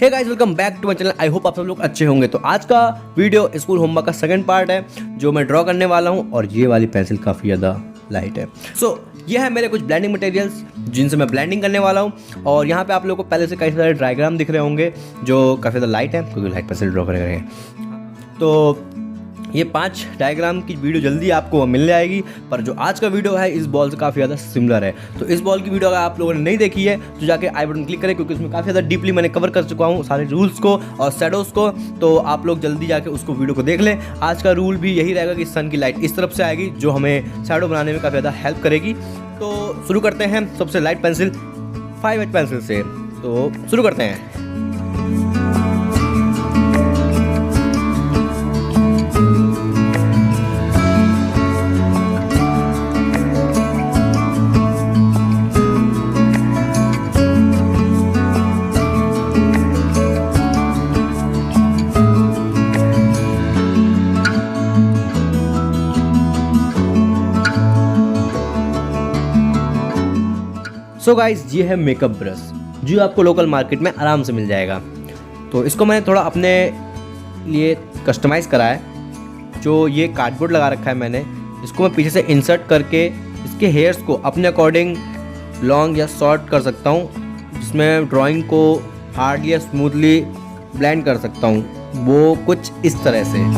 Hey guys, welcome back to my channel. I hope आप सब लोग अच्छे होंगे। तो आज का वीडियो स्कूल होमवर्क का सेकंड पार्ट है जो मैं ड्रॉ करने वाला हूं, और ये वाली पेंसिल काफ़ी ज़्यादा लाइट है। ये है मेरे कुछ ब्लेंडिंग मटेरियल्स जिनसे मैं ब्लेंडिंग करने वाला हूं। और यहाँ पे आप लोगों को पहले से कई सारे डायग्राम दिख रहे होंगे जो काफ़ी ज़्यादा लाइट है क्योंकि लाइट पेंसिल ड्रॉ कर रहे हैं। तो ये 5 डायग्राम की वीडियो जल्दी आपको मिल जाएगी, पर जो आज का वीडियो है इस बॉल से काफ़ी ज़्यादा सिमिलर है। तो इस बॉल की वीडियो अगर आप लोगों ने नहीं देखी है तो जाके आई बटन क्लिक करें, क्योंकि उसमें काफ़ी ज़्यादा डीपली मैंने कवर कर चुका हूँ सारे रूल्स को और शैडोज़ को। तो आप लोग जल्दी जाके उसको वीडियो को देख लें। आज का रूल भी यही रहेगा कि सन की लाइट इस तरफ से आएगी जो हमें शैडो बनाने में काफ़ी ज़्यादा हेल्प करेगी। तो शुरू करते हैं सबसे लाइट पेंसिल 5H पेंसिल से। तो शुरू करते हैं। सो गाइस, ये है मेकअप ब्रश जो आपको लोकल मार्केट में आराम से मिल जाएगा। तो इसको मैंने थोड़ा अपने लिए कस्टमाइज़ करा है। जो ये कार्डबोर्ड लगा रखा है मैंने, इसको मैं पीछे से इंसर्ट करके इसके हेयर्स को अपने अकॉर्डिंग लॉन्ग या शॉर्ट कर सकता हूँ, जिसमें ड्राइंग को हार्डली या स्मूथली ब्लेंड कर सकता हूँ। वो कुछ इस तरह से।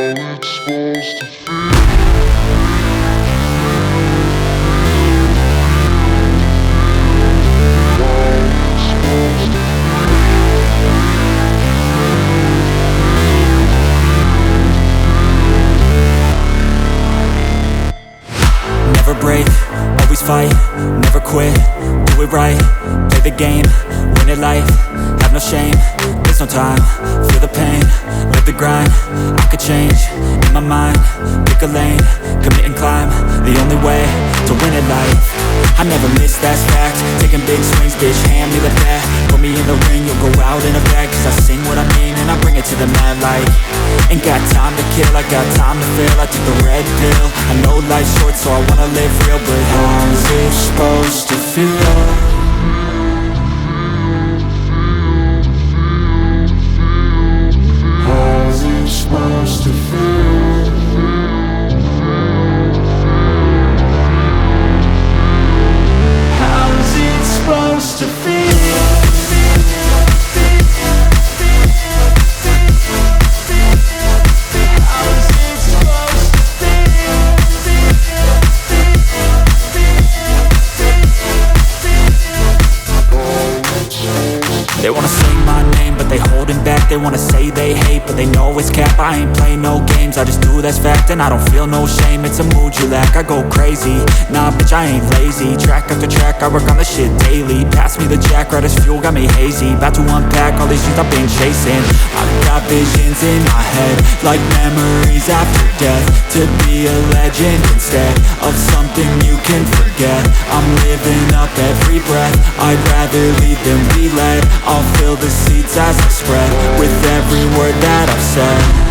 Never break, always fight, never quit, do it right, play the game, win it life, have no shame, there's no time, feel the pain, live the grind, I could change, in my mind, pick a lane, commit and climb, the only way to win at life. I never miss, that's fact, taking big swings, bitch, hand me the bat, put me in the ring, you'll go out in a bag, cause I sing what I mean and I bring it to the mad light. Ain't got time to kill, I got time to feel, I took the red pill, I know life's short so I wanna live real, but how's it supposed to feel? How's it supposed to feel? How's it supposed to feel? They wanna say my name, but they holding back. They wanna say they hate, but they know it's cap. I ain't play no games, I just do that's fact. And I don't feel no shame, it's a mood you lack. I go crazy, nah bitch I ain't lazy. Track after track, I work on this shit daily. Pass me the jack, right as fuel, got me hazy. About to unpack all these things I've been chasing. I've got visions in my head, like memories after death. To be a legend instead of something you can forget. I'm living up every breath, I'd rather lead than be led. I'll fill the seats as I spread with every word that I've said.